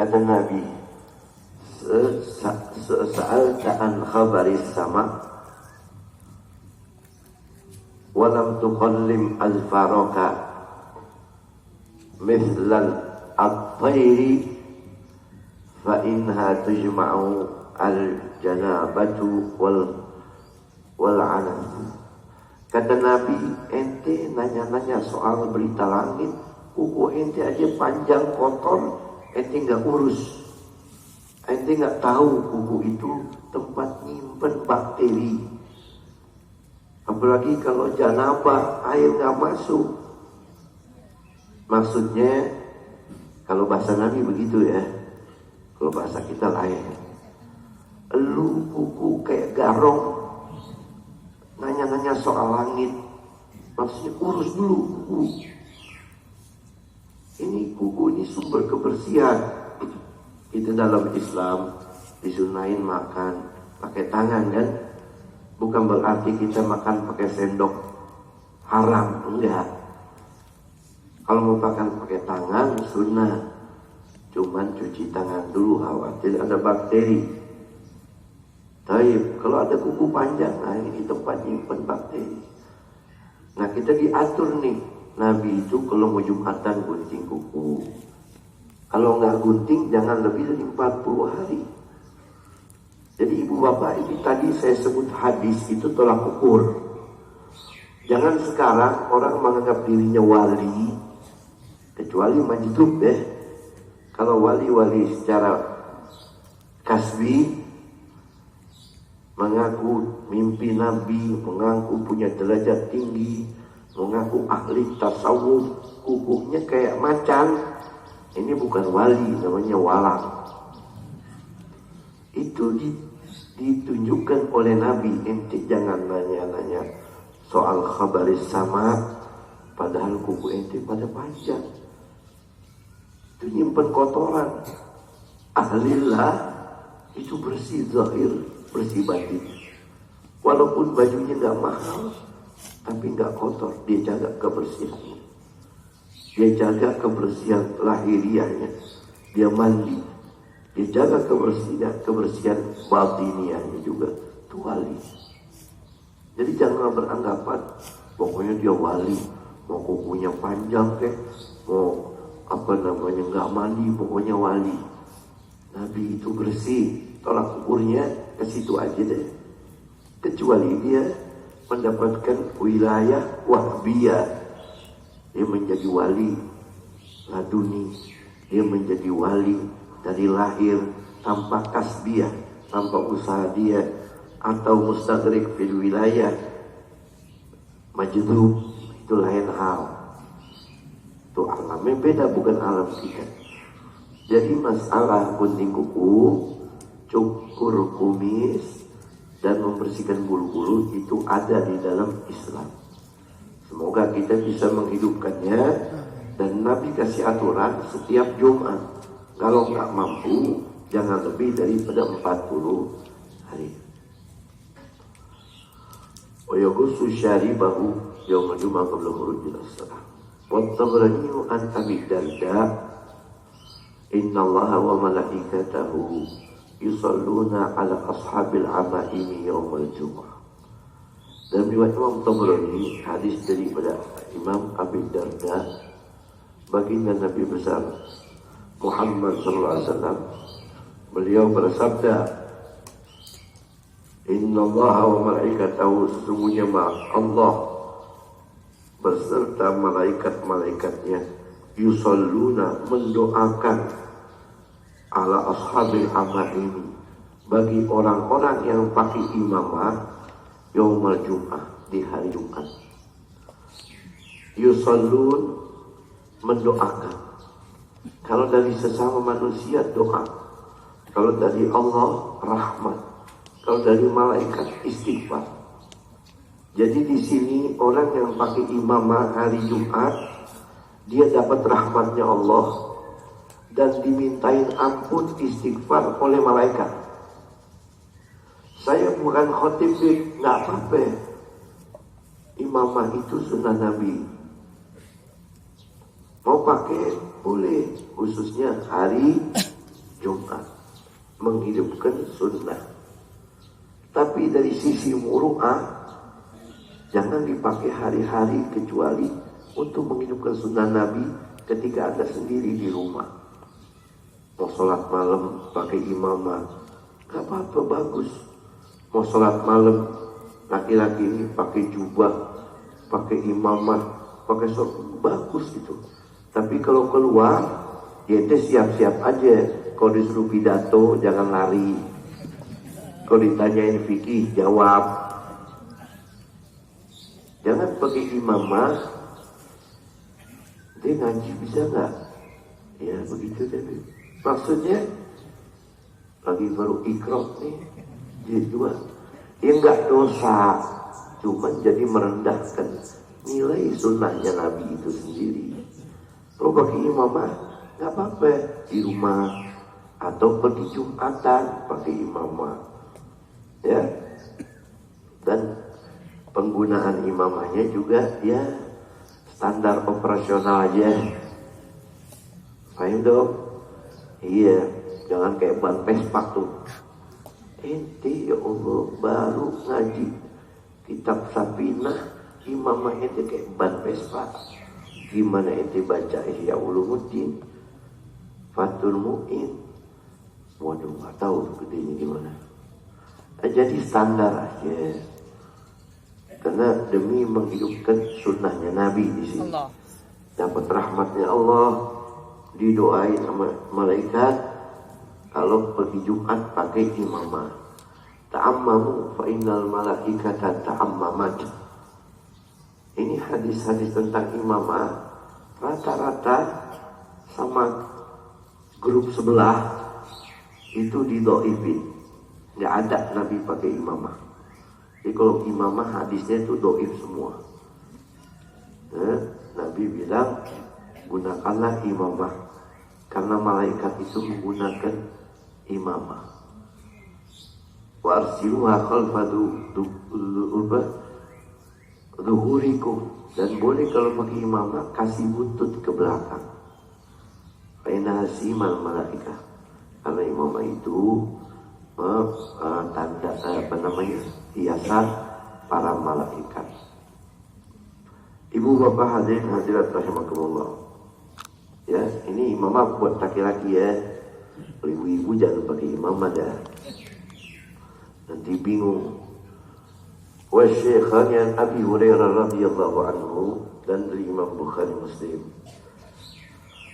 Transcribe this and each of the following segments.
Kata Nabi, sa'alta an khabaris sama walam tuqallim azfaraka mithlal at-tayri fa inha tujma'u al-janabatu wal anas. Kata Nabi, ente nanya-nanya soal berita langit, kuku ente aja panjang kotor, ente nggak urus, ente nggak tahu kuku itu tempat nyimpen bakteri. Apalagi kalau janabah, air nggak masuk. Maksudnya, kalau bahasa Nabi begitu ya, kalau bahasa kita lain. Lu kuku kayak garong, nanya-nanya soal langit, maksudnya urus dulu kuku. Ini kuku ini sumber kebersihan. Kita dalam Islam disunahin makan pakai tangan kan? Bukan berarti kita makan pakai sendok haram, enggak. Kalau mau makan pakai tangan sunnah, cuman cuci tangan dulu, khawatir ada bakteri. Tapi kalau ada kuku panjang, nah ini tempat nyimpen bakteri. Nah kita diatur nih, Nabi itu kalau mau Jumatan gunting kuku. Kalau nggak gunting jangan lebih dari 40 hari. Jadi ibu bapak ini tadi saya sebut hadis itu tolak ukur. Jangan sekarang orang menganggap dirinya wali, kecuali majdub deh. Kalau wali-wali secara kasbi, mengaku mimpi Nabi, mengaku punya derajat tinggi, mengaku ahli tasawuf, kukunya kayak macan, ini bukan wali, namanya walang. Itu ditunjukkan oleh Nabi. Ente jangan nanya-nanya soal khabaris sama, padahal kuku ente pada panjang. Itu nyimpen kotoran. Ahlillah itu bersih zahir, bersih batin. Walaupun bajunya nggak mahal, tapi nggak kotor, dia jaga kebersihannya. Dia jaga kebersihan lahiriahnya. Dia mandi. Dia jaga kebersihan batiniahnya juga. Itu wali. Jadi jangan beranggapan pokoknya dia wali, mau kukunya panjang mau nggak mandi, pokoknya wali. Nabi itu bersih, tolak ukurnya ke situ aja deh. Kecuali dia mendapatkan wilayah wahbiyah, dia menjadi wali laduni, dia menjadi wali dari lahir tanpa kasbiyah, tanpa usaha dia, atau mustadrik fil wilayah majdub, itu lain hal. Itu alamnya beda, bukan alam kita. Jadi masalah gunting kuku, cukur kumis, dan membersihkan bulu-bulu itu ada di dalam Islam. Semoga kita bisa menghidupkannya, dan Nabi kasih aturan setiap Jumat. Kalau nggak mampu, jangan lebih daripada 40 hari. Wa yaghussu syaribahu yawma Jum'ah qabla khurujil as-salah. Wa Tabrani an Abi Darda, innallaha wa malaikatahu yusalluna ala ashabil amaimi yawmal Jum'ah. Dan riwayat Imam Tabrani, hadis daripada Imam Abi Darda, baginda Nabi besar Muhammad SAW, beliau bersabda, innallaha wa malaikatahu, sesungguhnya Allah beserta malaikat-malaikatnya, yusalluna, mendoakan, ala ashabil amaini, bagi orang-orang yang pakai imamah yaumal Jum'ah, di hari Jumat. Yusallun, mendoakan. Kalau dari sesama manusia doa, kalau dari Allah rahmat, kalau dari malaikat istighfar. Jadi di sini orang yang pakai imamah hari Jumat, dia dapat rahmatnya Allah dan dimintain ampun istighfar oleh malaikat. Saya bukan khotib, nggak apa-apa. Imamah itu sunnah Nabi. Mau pakai boleh, khususnya hari Jumat, menghidupkan sunnah. Tapi dari sisi muru'ah, jangan dipakai hari-hari kecuali untuk menghidupkan sunnah Nabi ketika Anda sendiri di rumah. Mau sholat malam pakai imamah, gak apa-apa, bagus. Mau sholat malam laki-laki ini pakai jubah, pakai imamah, pakai sholat, bagus itu. Tapi kalau keluar, ya siap-siap aja. Kalau disuruh pidato, jangan lari. Kalau ditanyain fikih, jawab. Jangan pakai imamah. Dia ngaji bisa nggak? Ya begitu tadi. Maksudnya lagi baru ikrok nih, dia juga. Ya nggak dosa, cuman jadi merendahkan nilai sunnahnya Nabi itu sendiri. Kalau pakai imamah nggak apa-apa di rumah atau pergi Jumatan pakai imamah, ya. Dan penggunaan imamahnya juga ya standar operasional aja. Paham dong? Iya, jangan kayak ban Vespa tuh. Ente ya Allah baru ngaji kitab Safinah, imamahnya tuh kayak ban Vespa. Gimana ente baca Ihya Ulumuddin, Fathul Mu'in? Waduh, nggak tahu gedenya gimana. Jadi standar aja. Karena demi menghidupkan sunnahnya Nabi di sini. Dapat rahmatnya Allah, didoain sama malaikat kalau pergi Jumat pakai imamah. Ta'ammamu fa innal malaikata ta'ammamat. Ini hadis-hadis tentang imamah rata-rata sama grup sebelah itu didoifin. Nggak ada Nabi pakai imamah. Jadi kalau imamah hadisnya itu doif semua. Nabi bilang gunakanlah imamah karena malaikat itu menggunakan imamah. Wa arsiluha khalfa zuhurikum, dan boleh kalau pakai imamah kasih butut ke belakang. Faina hasimal malaikah, karena imamah itu tanda hiasan para malaikat. Ibu bapak hadirin hadirat rahimakumullah. Ya, ini imamah buat laki-laki ya. Ibu-ibu jangan pakai imamah dah. Nanti bingung. Wa syekhanya Abi Hurairah radhiyallahu anhu, dan dari Imam Bukhari Muslim.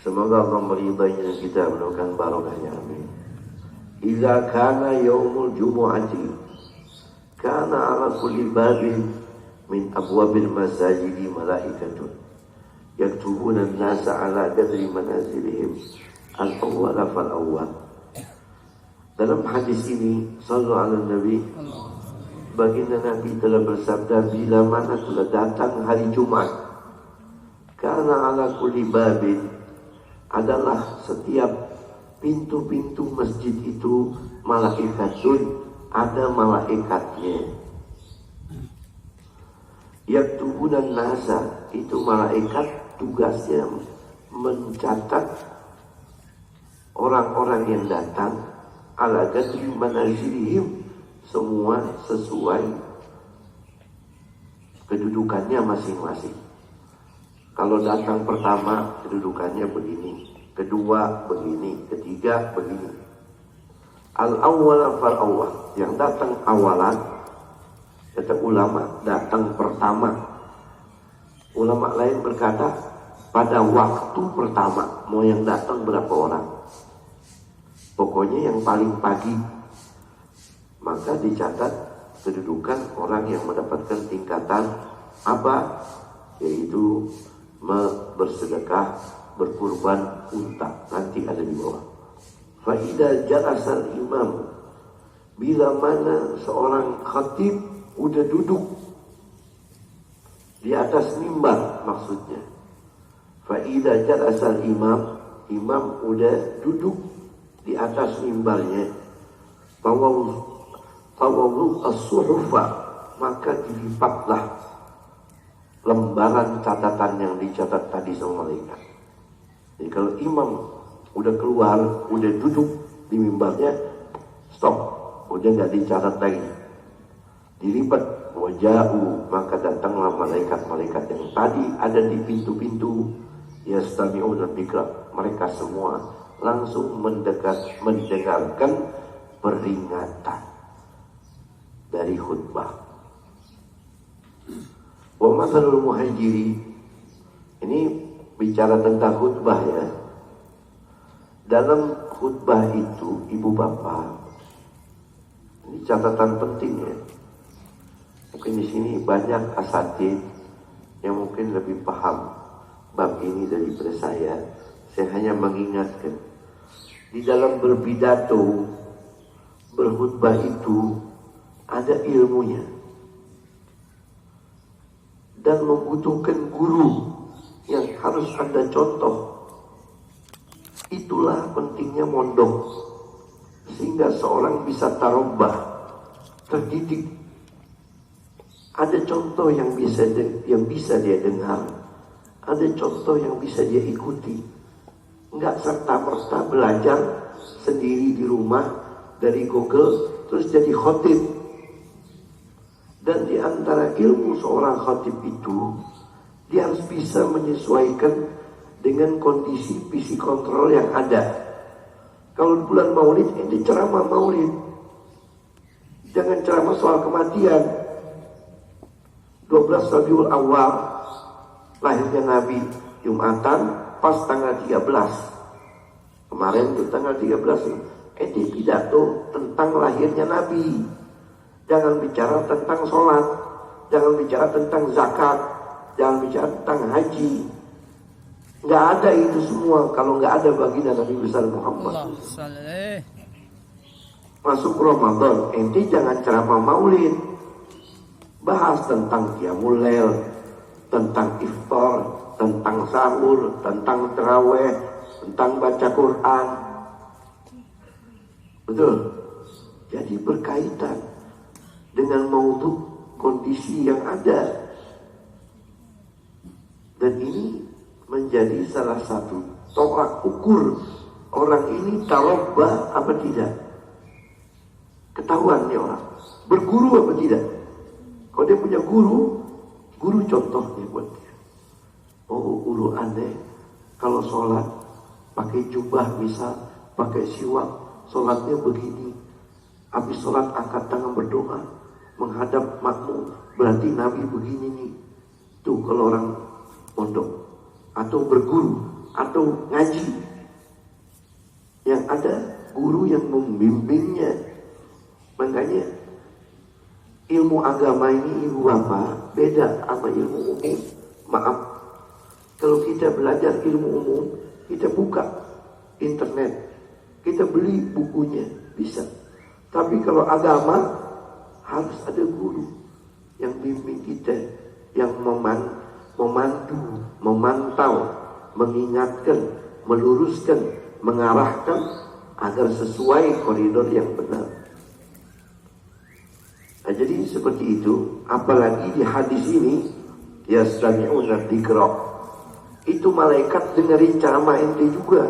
Semoga Allah meridainya kita, mendoakan barokahnya, amin. Idza kana yaumul jumu'ati kana ala kulli babin min abwabil masajidi malaikatun yaktubuna an-nasa ala qadri manazilihim al-awwal fal-awwal. Dalam hadis ini sallallahu alaihi Nabi, baginda Nabi telah bersabda, bila mana telah datang hari Jumat, karena ala kulli babin, adalah setiap pintu-pintu masjid itu malaikatun, ada malaikatnya. Yaktubunan nasa, itu malaikat tugasnya mencatat orang-orang yang datang ala qadri manazilihim, semua sesuai kedudukannya masing-masing. Kalau datang pertama kedudukannya begini, kedua begini, ketiga begini. Al-awwal fal-awwal, yang datang awalan, kata ulama, datang pertama. Ulama lain berkata pada waktu pertama, mau yang datang berapa orang, pokoknya yang paling pagi, maka dicatat kedudukan orang yang mendapatkan tingkatan apa, yaitu bersedekah, berkurban unta, nanti ada di bawah. Faidah jalasal imam, bila mana seorang khatib udah duduk di atas mimbar, maksudnya faidah jalasal imam, imam udah duduk di atas mimbarnya, tawawu as-suhufa, maka dilipatlah lembaran catatan yang dicatat tadi sama malaikat. Jadi kalau imam udah keluar, udah duduk di mimbarnya stop, udah nggak dicatat lagi, dilipat. Waja'u, maka datanglah malaikat-malaikat yang tadi ada di pintu-pintu, yastami'una dzikra, mereka semua langsung mendengarkan peringatan dari khutbah. Wa mathalul muhajiri, ini bicara tentang khutbah ya. Dalam khutbah itu, ibu bapak, ini catatan penting ya. Mungkin di sini banyak asatid yang mungkin lebih paham bab ini daripada saya. Saya hanya mengingatkan, di dalam berpidato, berkhutbah itu ada ilmunya dan membutuhkan guru yang harus ada contoh. Itulah pentingnya mondok, sehingga seorang bisa tarobah, terdidik. Ada contoh yang bisa dia dengar, ada contoh yang bisa dia ikuti. Enggak serta-merta belajar sendiri di rumah dari Google terus jadi khatib. Dan di antara ilmu seorang khatib itu, dia harus bisa menyesuaikan dengan kondisi visi kontrol yang ada. Kalau bulan Maulid, ini ceramah Maulid, jangan ceramah soal kematian. 12 Rabiul Awal lahirnya Nabi, Jumatan pas tanggal 13. Kemarin itu tanggal 13 ini pidato tentang lahirnya Nabi. Jangan bicara tentang sholat, jangan bicara tentang zakat, jangan bicara tentang haji. Nggak ada itu semua kalau nggak ada baginda Nabi besar Muhammad. Masuk Ramadan, ente jangan ceramah Maulid, bahas tentang qiyamul lail, tentang iftar, tentang sahur, tentang tarawih, tentang baca Quran. Betul? Jadi berkaitan dengan maudhu kondisi yang ada. Dan ini menjadi salah satu tolak ukur orang ini tarobah apa tidak. Ketahuan nih orang berguru apa tidak. Kalau dia punya guru contohnya buat dia. Oh, guru aneh kalau sholat pakai jubah, misal pakai siwak, sholatnya begini. Habis sholat angkat tangan berdoa menghadap makmum, berarti Nabi begini nih. Tuh kalau orang pondok atau berguru atau ngaji, yang ada guru yang membimbingnya. Makanya ilmu agama ini ibu bapak beda sama ilmu umum. Maaf, kalau kita belajar ilmu umum, kita buka internet, kita beli bukunya, bisa. Tapi kalau agama harus ada guru yang bimbing kita, yang memandu, memantau, mengingatkan, meluruskan, mengarahkan agar sesuai koridor yang benar. Nah, jadi seperti itu. Apalagi di hadis ini, yastami'una dzikra, itu malaikat dengerin ceramah ente juga.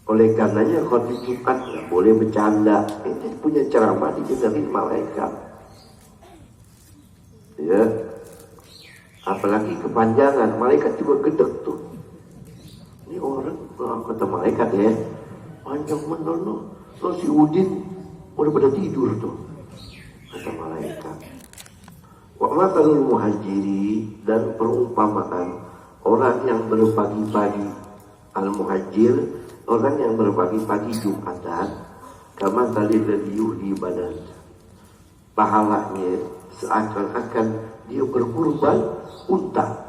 Oleh karenanya khotib Jumat nggak boleh bercanda. Ente punya ceramah didengerin malaikat. Ya, apalagi kepanjangan, malaikat juga gedek tuh. Ini orang kata malaikat ya, panjang bener. So si Udin udah pada tidur tuh, kata malaikat. Wa mathalul muhajiri, dan perumpamaan orang yang berpagi-pagi, al-muhajir, orang yang berpagi-pagi Jumatan, kama tali ladiyuh di badan, pahalanya seakan-akan dia berkurban unta.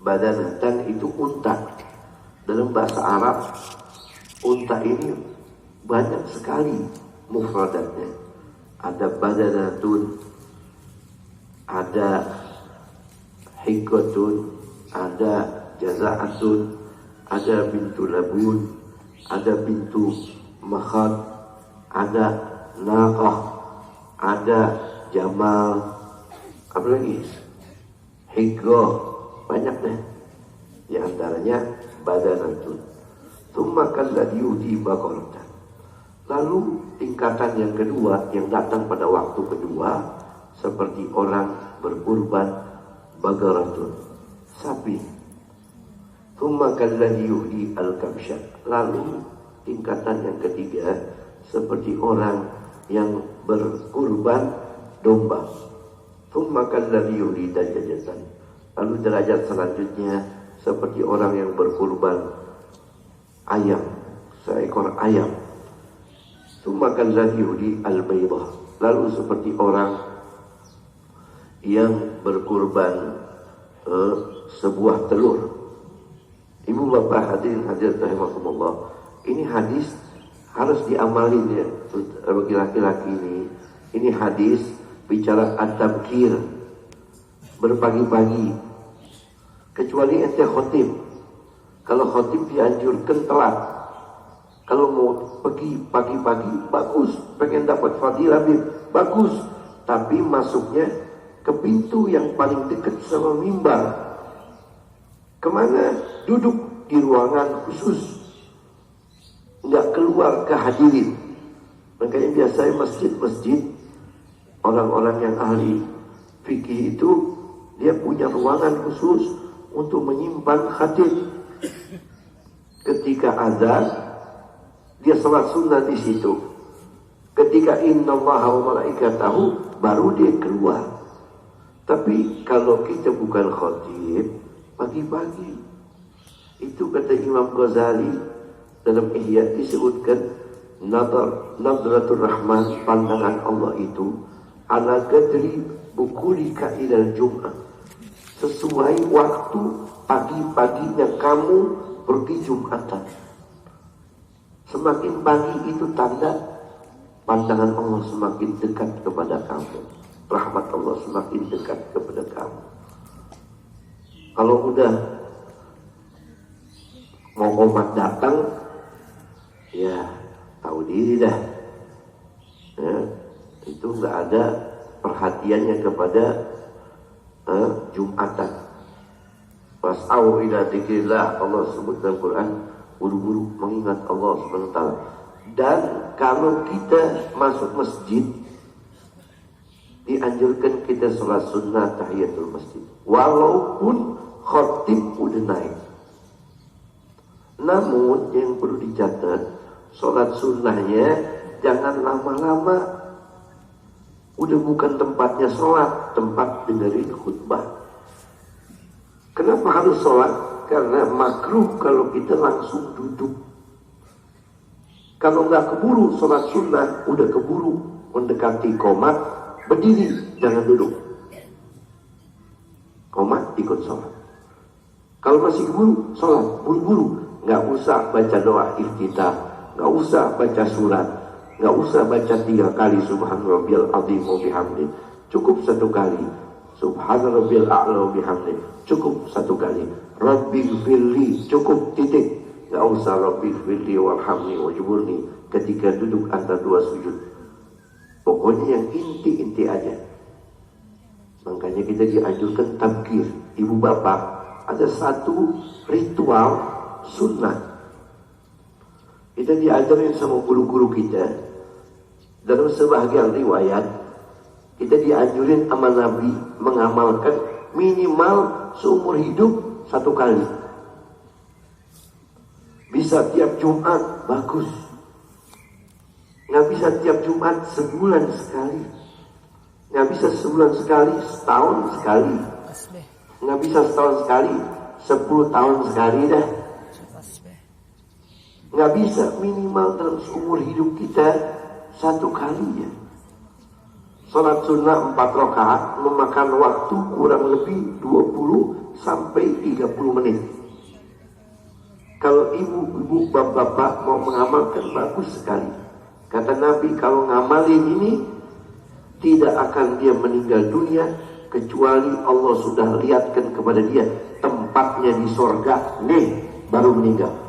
Badanatan itu unta. Dalam bahasa Arab, unta ini banyak sekali mufradatnya. Ada badanatun, ada hikotun, ada jazaatun, ada bintu labun, ada bintu makhad, ada naqah, ada jamal, apa lagi? Hikroh, banyak deh. Di antaranya badanatun. Tsumma kalladhi yuhdi baqaratan. Lalu tingkatan yang kedua yang datang pada waktu kedua seperti orang berkurban baqaratun, sapi. Tsumma kalladhi yuhdi al-kabsha. Lalu tingkatan yang ketiga seperti orang yang berkurban domba. Tsumma kalladhi yuhdi dajajatan. Lalu derajat selanjutnya seperti orang yang berkurban ayam, seekor ayam. Tsumma kalladhi yuhdi al-baydah. Lalu seperti orang yang berkurban sebuah telur. Ibu bapak hadirin hadirat rahimakumullah, ini hadis harus diamalin ya bagi laki-laki ini. Ini hadis bicara at-tabkir, berpagi-pagi. Kecuali ente khotib. Kalau khotib dianjurkan telat. Kalau mau pergi pagi-pagi bagus, pengen dapat fadilah bagus, tapi masuknya ke pintu yang paling dekat sama mimbar. Kemana? Duduk di ruangan khusus, nggak keluar ke hadirin. Makanya biasanya masjid-masjid orang-orang yang ahli fikih itu dia punya ruangan khusus untuk menyimpan khatib. Ketika azan dia salat sunnah di situ. Ketika innallaha wa malaikatahu baru dia keluar. Tapi kalau kita bukan khatib pagi-pagi, itu kata Imam Ghazali dalam Ihya disebutkan nadratur rahman, pandangan Allah itu ala qadri bukulika ilal jum'ah, sesuai waktu pagi-paginya kamu pergi Jumatan. Semakin pagi itu tanda pandangan Allah semakin dekat kepada kamu, rahmat Allah semakin dekat kepada kamu. Kalau udah mau omat datang, ya tahu diri dah. Ya, itu nggak ada perhatiannya kepada Jumatan. Was'au ila dzikrillah, Allah sebut dalam Quran, buru-buru mengingat Allah Subhanahu wa taala. Dan kalau kita masuk masjid, dianjurkan kita sholat sunnah tahiyatul masjid, walaupun khatib udah naik. Namun yang perlu dicatat, sholat sunnahnya jangan lama-lama. Udah bukan tempatnya sholat, tempat dengerin khutbah. Kenapa harus sholat? Karena makruh kalau kita langsung duduk. Kalau nggak keburu sholat sunnah, udah keburu mendekati qomat, berdiri, jangan duduk. Qomat ikut sholat. Kalau masih keburu, sholat buru-buru. Nggak usah baca doa iftitah, nggak usah baca surat, nggak usah baca 3 kali subhanarabbiyal azim wa bihamdi, cukup 1 kali subhanarabbiyal a'la wa bihamdi, cukup 1 kali rabbighfirli, cukup titik, nggak usah rabbighfirli warhamni wajburni ketika duduk antara 2 sujud. Pokoknya yang inti-inti aja. Makanya kita dianjurkan tabkir. Ibu bapak, ada satu ritual sunnah kita diajarin sama guru-guru kita. Dalam sebahagian riwayat kita dianjurin sama Nabi mengamalkan minimal seumur hidup 1 kali. Bisa tiap Jumat, bagus. Nggak bisa tiap Jumat, sebulan sekali. Nggak bisa sebulan sekali, setahun sekali. Nggak bisa setahun sekali, 10 tahun sekali dah. Nggak bisa, minimal dalam seumur hidup kita 1 kali ya. Salat sunnah 4 rakaat memakan waktu kurang lebih 20 sampai 30 menit. Kalau ibu-ibu, bapak-bapak mau mengamalkan, bagus sekali. Kata Nabi, kalau ngamalin ini tidak akan dia meninggal dunia kecuali Allah sudah lihatkan kepada dia tempatnya di sorga, nih baru meninggal.